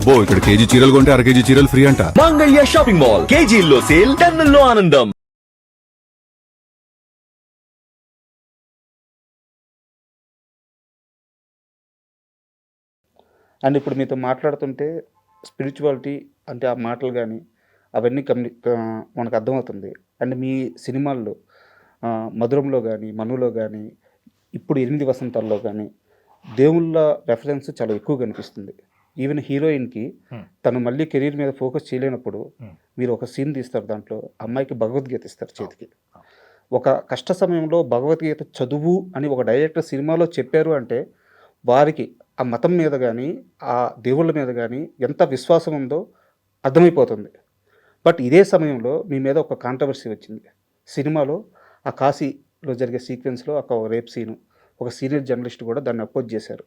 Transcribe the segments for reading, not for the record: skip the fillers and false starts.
అబ్బో ఇక్కడ కేజీ చీరలు కొంటే అర కేజీ చీరలు ఫ్రీ అంట. మంగళ్య షాపింగ్ మాల్, కేజీల్లో సేల్, టన్నుల్లో ఆనందం. అండ్ ఇప్పుడు మీతో మాట్లాడుతుంటే స్పిరిచువాలిటీ అంటే ఆ మాటలు కానీ అవన్నీ మనకు అర్థమవుతుంది. అండ్ మీ సినిమాల్లో మధురంలో కానీ మనులో కానీ ఇప్పుడు 8 వసంతాల్లో కానీ దేవుళ్ళ రెఫరెన్స్ చాలా ఎక్కువ కనిపిస్తుంది. ఈవెన్ హీరోయిన్కి తను మళ్ళీ కెరీర్ మీద ఫోకస్ చేయలేనప్పుడు మీరు ఒక సీన్ తీస్తారు, దాంట్లో అమ్మాయికి భగవద్గీత ఇస్తారు చేతికి. ఒక కష్ట సమయంలో భగవద్గీత చదువు అని ఒక డైరెక్టర్ సినిమాలో చెప్పారు అంటే వారికి ఆ మతం మీద కానీ ఆ దేవుళ్ళ మీద కానీ ఎంత విశ్వాసం ఉందో అర్థమైపోతుంది. బట్ ఇదే సమయంలో మీ మీద ఒక కాంట్రవర్సీ వచ్చింది. సినిమాలో ఆ కాశీలో జరిగే సీక్వెన్స్లో ఒక రేప్ సీను, ఒక సీనియర్ జర్నలిస్ట్ కూడా దాన్ని అపోజ్ చేశారు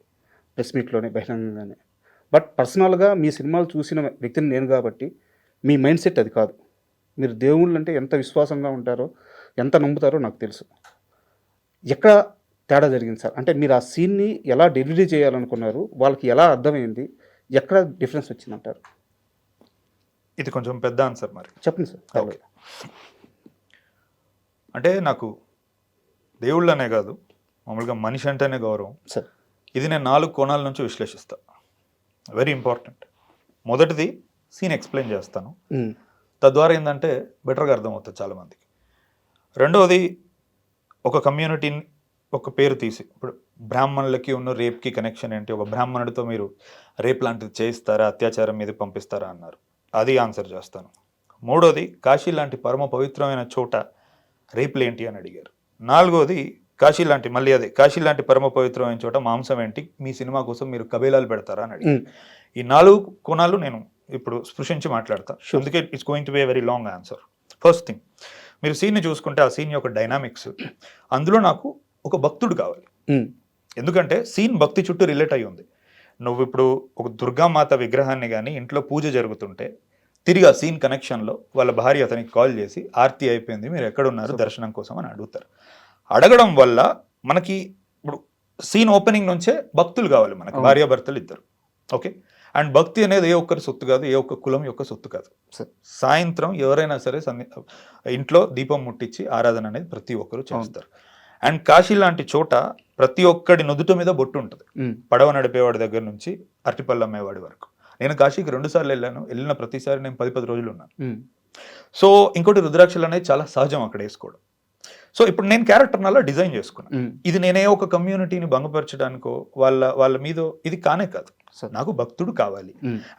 ప్రెస్ మీట్లోనే బహిరంగంగానే. బట్ పర్సనల్గా మీ సినిమాలు చూసిన వ్యక్తిని నేను కాబట్టి మీ మైండ్ సెట్ అది కాదు. మీరు దేవుళ్ళు అంటే ఎంత విశ్వాసంగా ఉంటారో, ఎంత నమ్ముతారో నాకు తెలుసు. ఎక్కడ తేడా జరిగింది సార్? అంటే మీరు ఆ సీన్ని ఎలా డెలివరీ చేయాలనుకున్నారు, వాళ్ళకి ఎలా అర్థమైంది, ఎక్కడ డిఫరెన్స్ వచ్చిందంటారు? ఇది కొంచెం పెద్ద ఆన్సర్ మరి చెప్పండి సార్. ఓకే, అంటే నాకు దేవుళ్ళనే కాదు, మామూలుగా మనిషి అంటేనే గౌరవం సార్. ఇది నేను 4 కోణాల నుంచి విశ్లేషిస్తా. Very important. మొదటిది సీన్ ఎక్స్ప్లెయిన్ చేస్తాను, తద్వారా ఏంటంటే బెటర్గా అర్థమవుతుంది చాలామందికి. రెండవది ఒక కమ్యూనిటీని ఒక పేరు తీసి, ఇప్పుడు బ్రాహ్మణులకి ఉన్న రేప్కి కనెక్షన్ ఏంటి, ఒక బ్రాహ్మణుడితో మీరు రేప్ లాంటిది చేయిస్తారా, అత్యాచారం మీద పంపిస్తారా అన్నారు, అది ఆన్సర్ చేస్తాను. మూడోది కాశీ లాంటి పరమ పవిత్రమైన చోట రేపులు ఏంటి అని అడిగారు. నాలుగోది కాశీ లాంటి, మళ్ళీ అదే కాశీ లాంటి పరమ పవిత్రమైన చోట మాంసం ఏంటి, మీ సినిమా కోసం మీరు కబేలాలు పెడతారా అని అడిగారు. ఈ 4 కోణాలు నేను ఇప్పుడు స్పృశించి మాట్లాడతా, అందుకే it's going to be a very long answer. First thing, మీరు సీన్ని చూసుకుంటే ఆ సీన్ యొక్క డైనామిక్స్, అందులో నాకు ఒక భక్తుడు కావాలి. ఎందుకంటే సీన్ భక్తి చుట్టూ రిలేట్ అయి ఉంది. నువ్వు ఇప్పుడు ఒక దుర్గామాత విగ్రహాన్ని కానీ ఇంట్లో పూజ జరుగుతుంటే తిరిగి ఆ సీన్ కనెక్షన్లో వాళ్ళ భార్య అతనికి కాల్ చేసి ఆర్తి అయిపోయింది, మీరు ఎక్కడున్నారు దర్శనం కోసం అని అడుగుతారు. అడగడం వల్ల మనకి ఇప్పుడు సీన్ ఓపెనింగ్ నుంచే భక్తులు కావాలి మనకి, భార్యాభర్తలు ఇద్దరు. ఓకే, అండ్ భక్తి అనేది ఏ ఒక్కరి సొత్తు కాదు, ఏ ఒక్క కులం యొక్క సొత్తు కాదు. సాయంత్రం ఎవరైనా సరే ఇంట్లో దీపం ముట్టించి ఆరాధన అనేది ప్రతి ఒక్కరు చేస్తారు. అండ్ కాశీ లాంటి చోట ప్రతి ఒక్కడి నుదుట మీద బొట్టు ఉంటుంది, పడవ నడిపేవాడి దగ్గర నుంచి అరటిపళ్ళు అమ్మేవాడి వరకు. నేను కాశీకి 2 సార్లు వెళ్ళాను, వెళ్ళిన ప్రతిసారి నేను 10 రోజులు ఉన్నాను. సో ఇంకోటి రుద్రాక్షలు అనేది చాలా సహజం అక్కడ వేసుకోవడం. సో ఇప్పుడు నేను క్యారెక్టర్ అలా డిజైన్ చేసుకున్నాను. ఇది నేనే ఒక కమ్యూనిటీని భంగపరచడానికో వాళ్ళ మీద ఇది కానే కాదు. నాకు భక్తుడు కావాలి.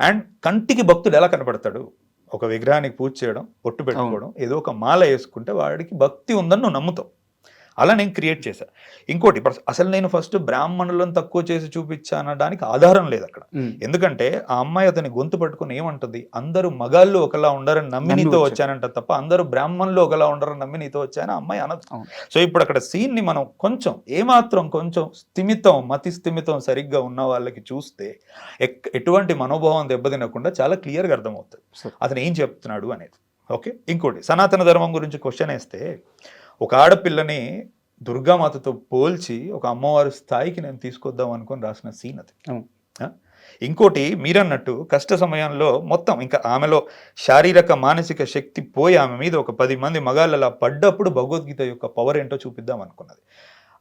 అండ్ కంటికి భక్తుడు ఎలా కనపడతాడు, ఒక విగ్రహానికి పూజ చేయడం, బొట్టు పెట్టుకోవడం, ఏదో ఒక మాల వేసుకుంటే వాడికి భక్తి ఉందని నువ్వు నమ్ముతావు. అలా నేను క్రియేట్ చేశాను. ఇంకోటి, అసలు నేను ఫస్ట్ బ్రాహ్మణులను తక్కువ చేసి చూపించా అనడానికి ఆధారం లేదు అక్కడ. ఎందుకంటే ఆ అమ్మాయి అతని గొంతు పట్టుకుని ఏమంటుంది, అందరూ మగాళ్ళు ఒకలా ఉండరని నమ్మి నీతో వచ్చానంట తప్ప అందరూ బ్రాహ్మణులు ఒకలా ఉండరని నమ్మి నీతో వచ్చాను అమ్మాయి అనదు. సో ఇప్పుడు అక్కడ సీన్ ని మనం కొంచెం ఏమాత్రం కొంచెం మతి స్థిమితం సరిగ్గా ఉన్న వాళ్ళకి చూస్తే ఎటువంటి మనోభావం దెబ్బతినకుండా చాలా క్లియర్గా అర్థమవుతుంది అతను ఏం చెప్తున్నాడు అనేది. ఓకే, ఇంకోటి సనాతన ధర్మం గురించి క్వశ్చన్ వేస్తే, ఒక ఆడపిల్లని దుర్గామాతతో పోల్చి ఒక అమ్మవారి స్థాయికి నేను తీసుకొద్దాం అనుకొని రాసిన సీన్ అది. ఇంకోటి, మీరన్నట్టు కష్ట సమయంలో మొత్తం ఇంకా ఆమెలో శారీరక మానసిక శక్తి పోయి ఆమె మీద ఒక 10 మంది మగాళ్ళు అలా పడ్డప్పుడు భగవద్గీత యొక్క పవర్ ఏంటో చూపిద్దాం అనుకున్నది.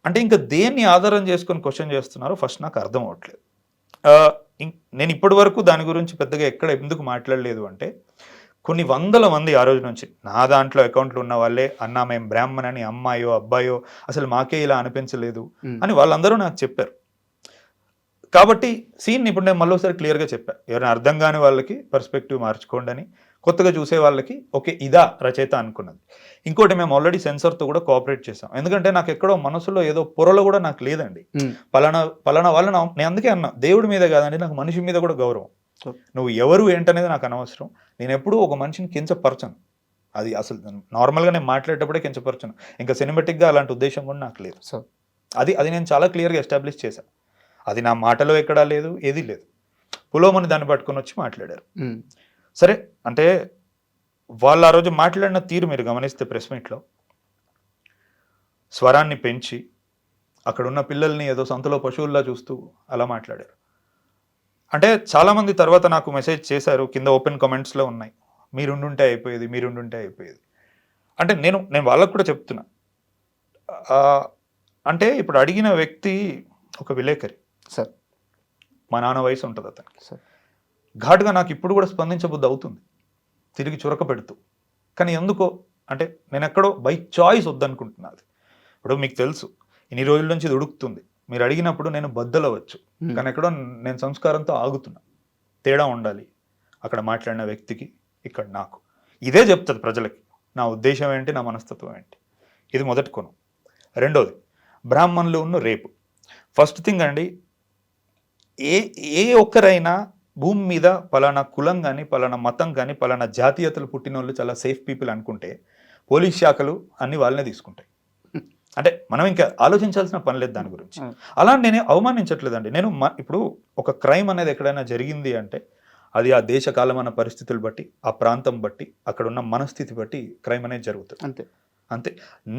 అంటే ఇంకా దేన్ని ఆధారం చేసుకొని క్వశ్చన్ చేస్తున్నారో ఫస్ట్ నాకు అర్థం అవ్వట్లేదు. నేను ఇప్పటి వరకు దాని గురించి పెద్దగా ఎక్కడ ఎందుకు మాట్లాడలేదు అంటే, కొన్ని వందల మంది ఆ రోజు నుంచి నా దాంట్లో అకౌంట్లు ఉన్న వాళ్ళే, అన్నా మేము బ్రాహ్మణ్ అని, అమ్మాయో అబ్బాయో అసలు మాకే ఇలా అనిపించలేదు అని వాళ్ళందరూ నాకు చెప్పారు. కాబట్టి సీన్ ఇప్పుడు నేను మళ్ళీసారి క్లియర్గా చెప్పాను, ఎవరైనా అర్థం కాని వాళ్ళకి పర్స్పెక్టివ్ మార్చుకోండి అని, కొత్తగా చూసే వాళ్ళకి ఓకే ఇదా రచయిత అనుకున్నది. ఇంకోటి, మేము ఆల్రెడీ సెన్సార్తో కూడా కోఆపరేట్ చేసాం. ఎందుకంటే నాకు ఎక్కడో మనసులో ఏదో పొరలో కూడా నాకు లేదండి, పలానా వాళ్ళ నేను అందుకే అన్నా, దేవుడి మీద కాదండి నాకు మనిషి మీద కూడా గౌరవం. నువ్వు ఎవరు ఏంటనేది నాకు అనవసరం. నేను ఎప్పుడూ ఒక మనిషిని కించపరచను, అది అసలు నార్మల్గా నేను మాట్లాడేటప్పుడే కించపరచను. ఇంకా సినిమాటిక్గా అలాంటి ఉద్దేశం కూడా నాకు లేదు. సో అది నేను చాలా క్లియర్గా ఎస్టాబ్లిష్ చేశాను. అది నా మాటలో ఎక్కడా లేదు, ఏదీ లేదు. పులోమని దాన్ని పట్టుకొని వచ్చి మాట్లాడారు. సరే, అంటే వాళ్ళు ఆ రోజు మాట్లాడిన తీరు మీరు గమనిస్తే ప్రెస్ మీట్లో స్వరాన్ని పెంచి అక్కడున్న పిల్లల్ని ఏదో సంతలో పశువుల్లా చూస్తూ అలా మాట్లాడారు. అంటే చాలామంది తర్వాత నాకు మెసేజ్ చేశారు, కింద ఓపెన్ కామెంట్స్లో ఉన్నాయి, మీరుండుంటే అయిపోయేది, మీరుండుంటే అయిపోయేది. అంటే నేను వాళ్ళకు కూడా చెప్తున్నా, అంటే ఇప్పుడు అడిగిన వ్యక్తి ఒక విలేకరి సార్, మా నాన్న వయసు ఉంటుంది అతనికి. సార్, ఘాటుగా నాకు ఇప్పుడు కూడా స్పందించబుద్ధి అవుతుంది, తిరిగి చురక పెడుతూ. కానీ ఎందుకో అంటే నేను ఎక్కడో బై చాయిస్ వద్దనుకుంటున్నది. ఇప్పుడు మీకు తెలుసు ఇన్ని రోజుల నుంచి ఇది ఉడుకుతుంది, మీరు అడిగినప్పుడు నేను బద్దలవచ్చు, కానీ ఎక్కడో నేను సంస్కారంతో ఆగుతున్నా. తేడా ఉండాలి అక్కడ మాట్లాడిన వ్యక్తికి, ఇక్కడ నాకు. ఇదే చెప్తుంది ప్రజలకి నా ఉద్దేశం ఏంటి, నా మనస్తత్వం ఏంటి. ఇది మొదటి కోణం. రెండోది బ్రాహ్మణులు ఉన్న రేపు. ఫస్ట్ థింగ్ అండి, ఏ ఒక్కరైనా భూమి మీద పలానా కులం కానీ, పలానా మతం కానీ, పలానా జాతీయతలు పుట్టిన వాళ్ళు చాలా సేఫ్ పీపుల్ అనుకుంటే పోలీస్ శాఖలు అన్ని వాళ్ళనే తీసుకుంటాయి. అంటే మనం ఇంకా ఆలోచించాల్సిన పని లేదు దాని గురించి. అలా నేనే అవమానించట్లేదండి. నేను ఇప్పుడు ఒక క్రైమ్ అనేది ఎక్కడైనా జరిగింది అంటే అది ఆ దేశ కాలమైన పరిస్థితులు బట్టి, ఆ ప్రాంతం బట్టి, అక్కడ ఉన్న మనస్థితి బట్టి క్రైమ్ అనేది జరుగుతుంది. అంతే అంతే.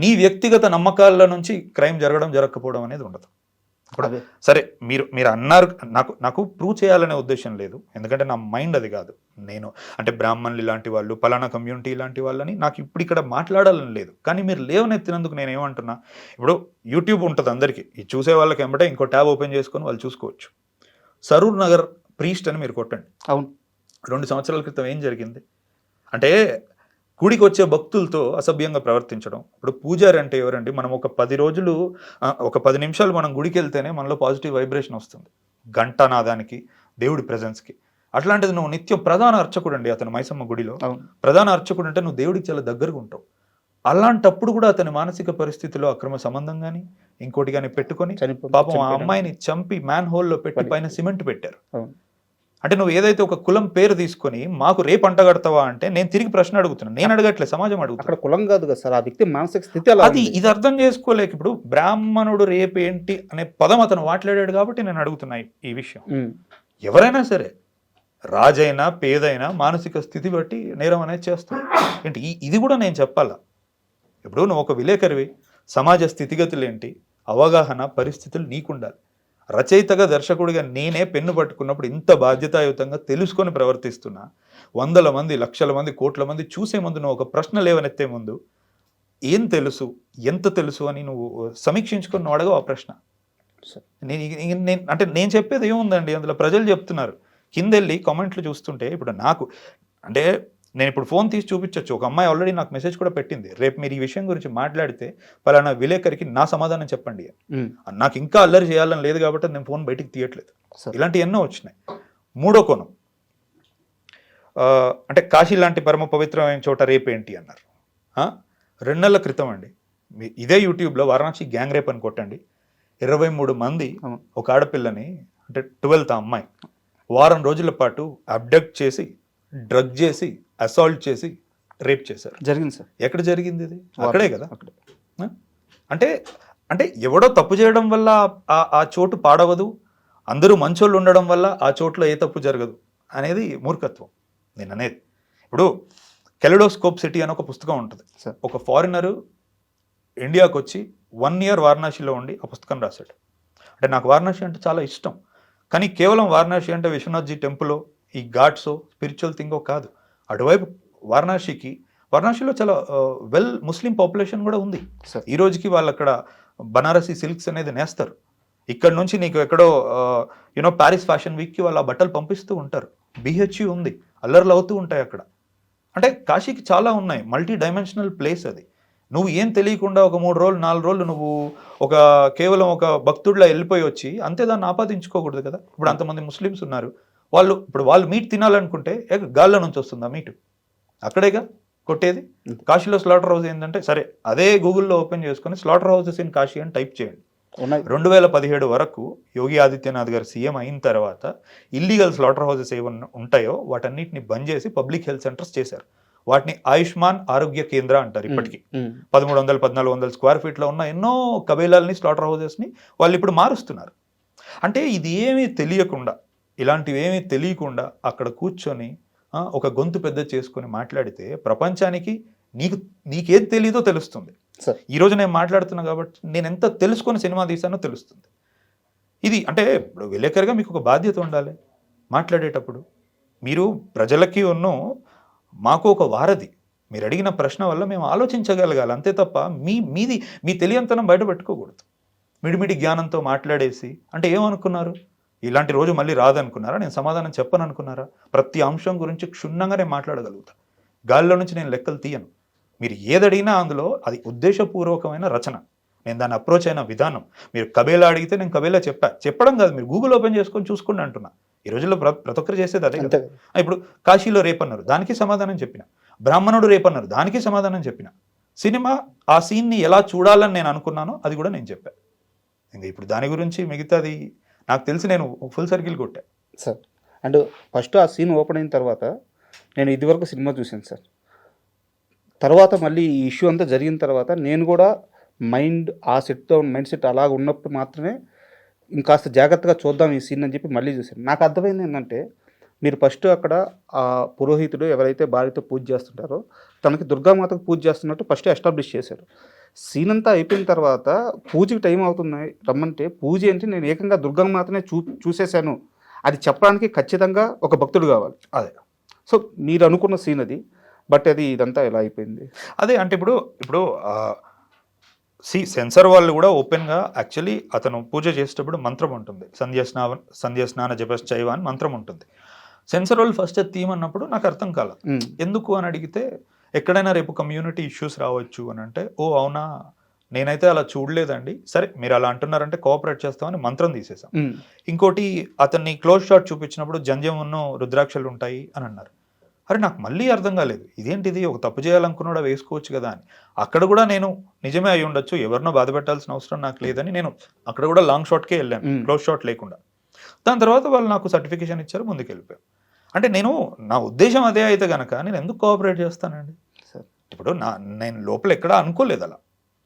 నీ వ్యక్తిగత నమ్మకాల నుంచి క్రైమ్ జరగడం జరగకపోవడం అనేది ఉండదు. సరే మీరు అన్నారు, నాకు ప్రూవ్ చేయాలనే ఉద్దేశం లేదు, ఎందుకంటే నా మైండ్ అది కాదు. నేను అంటే బ్రాహ్మణులు ఇలాంటి వాళ్ళు, పలానా కమ్యూనిటీ ఇలాంటి వాళ్ళని నాకు ఇప్పుడు ఇక్కడ మాట్లాడాలని లేదు. కానీ మీరు లేవనెత్తినందుకు నేను ఏమంటున్నా, ఇప్పుడు యూట్యూబ్ ఉంటుంది అందరికీ, ఈ చూసే వాళ్ళకి వెంబడే ఇంకో ట్యాబ్ ఓపెన్ చేసుకొని వాళ్ళు చూసుకోవచ్చు. సరూర్ నగర్ ప్రీస్ట్ అని మీరు కొట్టండి. అవును, 2 సంవత్సరాల క్రితం ఏం జరిగింది అంటే గుడికి వచ్చే భక్తులతో అసభ్యంగా ప్రవర్తించడం. ఇప్పుడు పూజారి అంటే ఎవరండి? మనం ఒక 10 నిమిషాలు మనం గుడికి వెళ్తేనే మనలో పాజిటివ్ వైబ్రేషన్ వస్తుంది, ఘంటానాదానికి, దేవుడి ప్రెజెన్స్కి. అట్లాంటిది నువ్వు నిత్యం ప్రధాన అర్చకుడు అండి అతను మైసమ్మ గుడిలో ప్రధాన అర్చకుడు అంటే నువ్వు దేవుడికి చాలా దగ్గరగా ఉంటావు. అలాంటప్పుడు కూడా అతని మానసిక పరిస్థితిలో అక్రమ సంబంధం కానీ ఇంకోటి కానీ పెట్టుకొని పాపం ఆ అమ్మాయిని చంపి మ్యాన్ హోల్లో పెట్టి పైన సిమెంట్ పెట్టారు. అంటే నువ్వు ఏదైతే ఒక కులం పేరు తీసుకొని మాకు రేపు అంటగడతావా అంటే నేను తిరిగి ప్రశ్న అడుగుతున్నాను. నేను అడగట్లేదు, సమాజం అడుగుతాను. అక్కడ కులం కాదు కదా సార్, ఆ వ్యక్తి మానసిక స్థితి అది ఇది అర్థం చేసుకోలేక ఇప్పుడు బ్రాహ్మణుడు రేపు ఏంటి అనే పదం అతను మాట్లాడాడు కాబట్టి నేను అడుగుతున్నా ఈ విషయం. ఎవరైనా సరే, రాజైనా పేదైనా మానసిక స్థితి బట్టి నేరం అనేది చేస్తాం ఏంటి, ఇది కూడా నేను చెప్పాలా? ఇప్పుడు నువ్వు ఒక విలేకరివి, సమాజ స్థితిగతులు ఏంటి, అవగాహన, పరిస్థితులు నీకుండాలి. రచయితగా, దర్శకుడిగా నేనే పెన్ను పట్టుకున్నప్పుడు ఇంత బాధ్యతాయుతంగా తెలుసుకొని ప్రవర్తిస్తున్నా. 100 మంది, లక్షల మంది, కోట్ల మంది చూసే ముందు నువ్వు ఒక ప్రశ్న లేవనెత్తే ముందు ఏం తెలుసు, ఎంత తెలుసు అని నువ్వు సమీక్షించుకొని నువ్వు అడగవు ఆ ప్రశ్న. అంటే నేను చెప్పేది ఏముందండి అందులో, ప్రజలు చెప్తున్నారు. కిందెళ్ళి కామెంట్లు చూస్తుంటే ఇప్పుడు నాకు అంటే నేను ఇప్పుడు ఫోన్ తీసి చూపించవచ్చు. ఒక అమ్మాయి ఆల్రెడీ నాకు మెసేజ్ కూడా పెట్టింది, రేపు మీరు ఈ విషయం గురించి మాట్లాడితే పలానా విలేకరికి నా సమాధానం చెప్పండి. నాకు ఇంకా అల్లరి చేయాలని లేదు కాబట్టి నేను ఫోన్ బయటికి తీయట్లేదు. ఇలాంటివి ఎన్నో వచ్చినాయి. మూడో కోణం, అంటే కాశీ లాంటి పరమ పవిత్రమైన చోట రేపేంటి అన్నారు. 2 నెలల క్రితం అండి, ఇదే యూట్యూబ్లో వారణాసి గ్యాంగ్ రేప్ అని కొట్టండి. 23 మంది ఒక ఆడపిల్లని, అంటే 12th అమ్మాయి, వారం రోజుల పాటు అబ్డక్ట్ చేసి, డ్రగ్ చేసి, అసాల్ట్ చేసి రేప్ చేశారు. జరిగింది సార్. ఎక్కడ జరిగింది ఇది? అక్కడే కదా. అంటే ఎవడో తప్పు చేయడం వల్ల ఆ చోటు పాడవదు, అందరూ మంచోళ్ళు ఉండడం వల్ల ఆ చోట్లో ఏ తప్పు జరగదు అనేది మూర్ఖత్వం నేను అనేది. ఇప్పుడు కెలిడోస్కోప్ సిటీ అని ఒక పుస్తకం ఉంటుంది. ఒక ఫారినరు ఇండియాకు వచ్చి 1 year వారణాసిలో ఉండి ఆ పుస్తకం రాశాడు. అంటే నాకు వారణాసి అంటే చాలా ఇష్టం, కానీ కేవలం వారణాసి అంటే విశ్వనాథ్జీ టెంపుల్, ఈ ఘాట్సో స్పిరిచువల్ థింగో కాదు. అటువైపు వారణాసిలో చాలా వెల్ ముస్లిం పాపులేషన్ కూడా ఉంది. ఈ రోజుకి వాళ్ళు అక్కడ బనారసి సిల్క్స్ అనేది నేస్తారు. ఇక్కడ నుంచి నీకు ఎక్కడో ప్యారిస్ ఫ్యాషన్ వీక్కి వాళ్ళు ఆ బట్టలు పంపిస్తూ ఉంటారు. BHU ఉంది, అల్లర్లు అవుతూ ఉంటాయి అక్కడ. అంటే కాశీకి చాలా ఉన్నాయి, మల్టీ డైమెన్షనల్ ప్లేస్ అది. నువ్వు ఏం తెలియకుండా ఒక 3 రోజులు 4 రోజులు నువ్వు కేవలం ఒక భక్తుడిలా వెళ్ళిపోయి వచ్చి అంతే దాన్ని ఆపాదించుకోకూడదు కదా. ఇప్పుడు అంతమంది ముస్లిమ్స్ ఉన్నారు, వాళ్ళు మీట్ తినాలనుకుంటే గాల్లో నుంచి వస్తుందా మీటు? అక్కడేగా కొట్టేది. కాశీలో స్లాటర్ హౌస్ ఏంటంటే, సరే అదే గూగుల్లో ఓపెన్ చేసుకొని స్లాటర్ హౌసెస్ ఇన్ కాశీ అని టైప్ చేయండి. 2017 వరకు యోగి ఆదిత్యనాథ్ గారు సీఎం అయిన తర్వాత ఇల్లీగల్ స్లాటర్ హౌసెస్ ఏమన్నా ఉంటాయో వాటన్నిటిని బంద్ చేసి పబ్లిక్ హెల్త్ సెంటర్స్ చేశారు. వాటిని ఆయుష్మాన్ ఆరోగ్య కేంద్ర అంటారు. ఇప్పటికీ 1300-1400 స్క్వేర్ ఫీట్లో ఉన్న ఎన్నో కబేలాల్ని, స్లాటర్ హౌసెస్ని వాళ్ళు ఇప్పుడు మారుస్తున్నారు. అంటే ఇది ఏమీ తెలియకుండా, ఇలాంటివి ఏమీ తెలియకుండా అక్కడ కూర్చొని ఒక గొంతు పెద్ద చేసుకొని మాట్లాడితే ప్రపంచానికి నీకేం తెలీదో తెలుస్తుంది. ఈరోజు నేను మాట్లాడుతున్నా కాబట్టి నేను ఎంత తెలుసుకొని సినిమా తీసానో తెలుస్తుంది. ఇది అంటే ఇప్పుడు విలేకరుగా మీకు ఒక బాధ్యత ఉండాలి. మాట్లాడేటప్పుడు మీరు ప్రజలకి మాకు ఒక వారధి. మీరు అడిగిన ప్రశ్న వల్ల మేము ఆలోచించగలగాలి, అంతే తప్ప మీ తెలియంతనం బయట పెట్టుకోకూడదు. మిడిమిడి జ్ఞానంతో మాట్లాడేసి అంటే ఏమనుకున్నారు, ఇలాంటి రోజు మళ్ళీ రాదనుకున్నారా? నేను సమాధానం చెప్పను అనుకున్నారా? ప్రతి అంశం గురించి క్షుణ్ణంగా నేను మాట్లాడగలుగుతా. గాలిలో నుంచి నేను లెక్కలు తీయను. మీరు ఏదడిగినా అందులో అది ఉద్దేశపూర్వకమైన రచన. నేను దాన్ని అప్రోచ్ అయిన విధానం. మీరు కబేలా అడిగితే నేను కబేలా చెప్పడం కాదు, మీరు గూగుల్ ఓపెన్ చేసుకొని చూసుకోండి అంటున్నా. ఈ రోజుల్లో ప్రతి ఒక్కరు చేసేది అదే కదా. ఇప్పుడు కాశీలో రేపన్నారు, దానికి సమాధానం చెప్పిన. బ్రాహ్మణుడు రేపన్నారు, దానికి సమాధానం చెప్పిన. సినిమా ఆ సీన్ని ఎలా చూడాలని నేను అనుకున్నానో అది కూడా నేను చెప్పాను. ఇంకా ఇప్పుడు దాని గురించి మిగతాది నాకు తెలిసి నేను ఫుల్ సర్కిల్ కొట్టా సార్. అండ్ ఫస్ట్ ఆ సీన్ ఓపెన్ అయిన తర్వాత నేను ఇదివరకు సినిమా చూశాను సార్. తర్వాత మళ్ళీ ఈ ఇష్యూ అంతా జరిగిన తర్వాత నేను కూడా మైండ్ సెట్ అలాగ ఉన్నప్పుడు మాత్రమే ఇంకాస్త జాగ్రత్తగా చూద్దాం ఈ సీన్ అని చెప్పి మళ్ళీ చూశాను. నాకు అర్థమైంది ఏంటంటే, మీరు ఫస్ట్ అక్కడ ఆ పురోహితుడు ఎవరైతే భార్యతో పూజ చేస్తుంటారో తనకి దుర్గామాతకు పూజ చేస్తున్నట్టు ఫస్ట్ ఎస్టాబ్లిష్ చేశారు. సీన్ అంతా అయిపోయిన తర్వాత పూజకి టైం అవుతుంది రమ్మంటే, పూజ ఏంటి, నేను ఏకంగా దుర్గామాతనే చూసేశాను అది చెప్పడానికి ఖచ్చితంగా ఒక భక్తుడు కావాలి. అదే సో మీరు అనుకున్న సీన్ అది, బట్ అది ఇదంతా ఎలా అయిపోయింది? అదే అంటే ఇప్పుడు సెన్సర్ వాళ్ళు కూడా ఓపెన్గా యాక్చువల్లీ అతను పూజ చేసేటప్పుడు మంత్రం ఉంటుంది, సంధ్యాస్నాన జపశ్చైవ అని మంత్రం ఉంటుంది. సెన్సర్ వాళ్ళు ఫస్ట్ థీమ్ అన్నప్పుడు నాకు అర్థం కాలేదు ఎందుకు అని అడిగితే, ఎక్కడైనా రేపు కమ్యూనిటీ ఇష్యూస్ రావచ్చు అని అంటే, ఓ అవునా నేనైతే అలా చూడలేదండి, సరే మీరు అలా అంటున్నారంటే కోఆపరేట్ చేస్తామని మంత్రం తీసేసాం. ఇంకోటి అతన్ని క్లోజ్ షాట్ చూపించినప్పుడు జంజమును రుద్రాక్షలు ఉంటాయి అని అన్నారు. అరే నాకు మళ్ళీ అర్థం కాలేదు, ఇదేంటిది, ఒక తప్పు చేయాలనుకున్నాడా వేసుకోవచ్చు కదా అని. అక్కడ కూడా నేను నిజమే అయి ఉండొచ్చు, ఎవరినో బాధ పెట్టాల్సిన అవసరం నాకు లేదని నేను అక్కడ కూడా లాంగ్ షాట్కే వెళ్ళాను, క్లోజ్ షాట్ లేకుండా. దాని తర్వాత వాళ్ళు నాకు సర్టిఫికేషన్ ఇచ్చారు, ముందుకు వెళ్ళిపోయాను. అంటే నా ఉద్దేశం అదే అయితే కనుక నేను ఎందుకు కోఆపరేట్ చేస్తానండి? ఇప్పుడు నేను లోపల ఎక్కడా అనుకోలేదు అలా,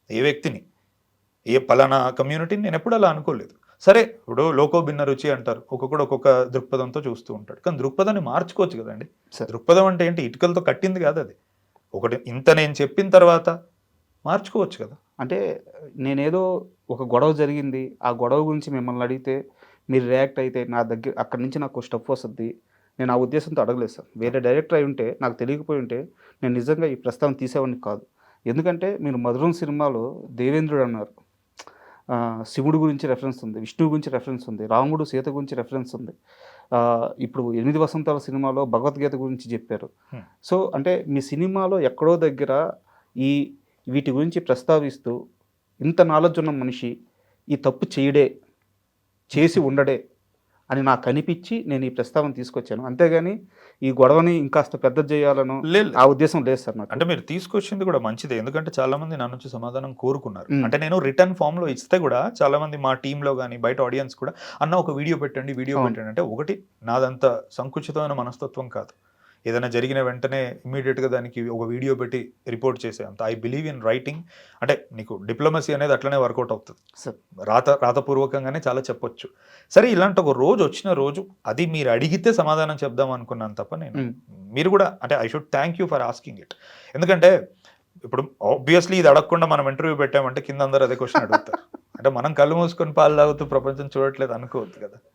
ఏ వ్యక్తిని, ఏ పలానా కమ్యూనిటీని నేను ఎప్పుడు అలా అనుకోలేదు. సరే ఇప్పుడు లోకో భిన్న రుచి అంటారు, ఒక్కొక్కడు ఒక్కొక్క దృక్పథంతో చూస్తూ ఉంటాడు. కానీ దృక్పథాన్ని మార్చుకోవచ్చు కదండి. దృక్పథం అంటే ఏంటి, ఇటుకలతో కట్టింది కాదు అది. ఒకటి ఇంత నేను చెప్పిన తర్వాత మార్చుకోవచ్చు కదా. అంటే నేనేదో ఒక గొడవ జరిగింది, ఆ గొడవ గురించి మిమ్మల్ని అడిగితే మీరు రియాక్ట్ అయితే నా దగ్గర అక్కడి నుంచి నాకు స్టఫ్ వస్తుంది, నేను ఆ ఉద్దేశంతో అడగలేదు సార్. వేరే డైరెక్టర్ అయి ఉంటే, నాకు తెలియకపోయి ఉంటే నేను నిజంగా ఈ ప్రస్తావన తీసేవాడిని కాదు. ఎందుకంటే మీరు మధురం సినిమాలో దేవేంద్రుడు అన్నారు, శివుడు గురించి రెఫరెన్స్ ఉంది, విష్ణువు గురించి రెఫరెన్స్ ఉంది, రాముడు సీత గురించి రెఫరెన్స్ ఉంది. ఇప్పుడు 8 వసంతాల సినిమాలో భగవద్గీత గురించి చెప్పారు. సో అంటే మీ సినిమాలో ఎక్కడో దగ్గర వీటి గురించి ప్రస్తావిస్తూ ఇంత నాలెడ్జ్ ఉన్న మనిషి ఈ తప్పు చేసి ఉండడే అని నాకు అనిపించి నేను ఈ ప్రస్తావన తీసుకొచ్చాను. అంతేగాని ఈ గొడవని ఇంకాస్త పెద్ద చేయాలను ఆ ఉద్దేశం లేదు సార్ నాకు. అంటే మీరు తీసుకొచ్చింది కూడా మంచిదే, ఎందుకంటే చాలా మంది నా నుంచి సమాధానం కోరుకున్నారు. అంటే నేను రిటర్న్ ఫామ్ లో ఇస్తే కూడా చాలా మంది మా టీంలో కానీ బయట ఆడియన్స్ కూడా అన్న ఒక వీడియో పెట్టండి అంటే, ఒకటి నాదంత సంకుచితమైన మనస్తత్వం కాదు. ఏదైనా జరిగిన వెంటనే ఇమ్మీడియట్గా దానికి ఒక వీడియో పెట్టి రిపోర్ట్ చేసే అంత ఐ బిలీవ్ ఇన్ రైటింగ్. అంటే నీకు డిప్లొమసీ అనేది అట్లనే వర్కౌట్ అవుతుంది, రాతపూర్వకంగానే చాలా చెప్పొచ్చు. సరే ఇలాంటి ఒక రోజు వచ్చిన రోజు అది మీరు అడిగితే సమాధానం చెప్దాం అనుకున్నాను తప్ప నేను మీరు కూడా అంటే I should thank you for asking it. ఎందుకంటే ఇప్పుడు ఆబ్వియస్లీ ఇది అడగకుండా మనం ఇంటర్వ్యూ పెట్టామంటే కింద అందరూ అదే క్వశ్చన్ అడుగుతారు. అంటే మనం కళ్ళు మూసుకొని పాలు తాగుతూ ప్రపంచం చూడట్లేదు అనుకోవద్దు కదా.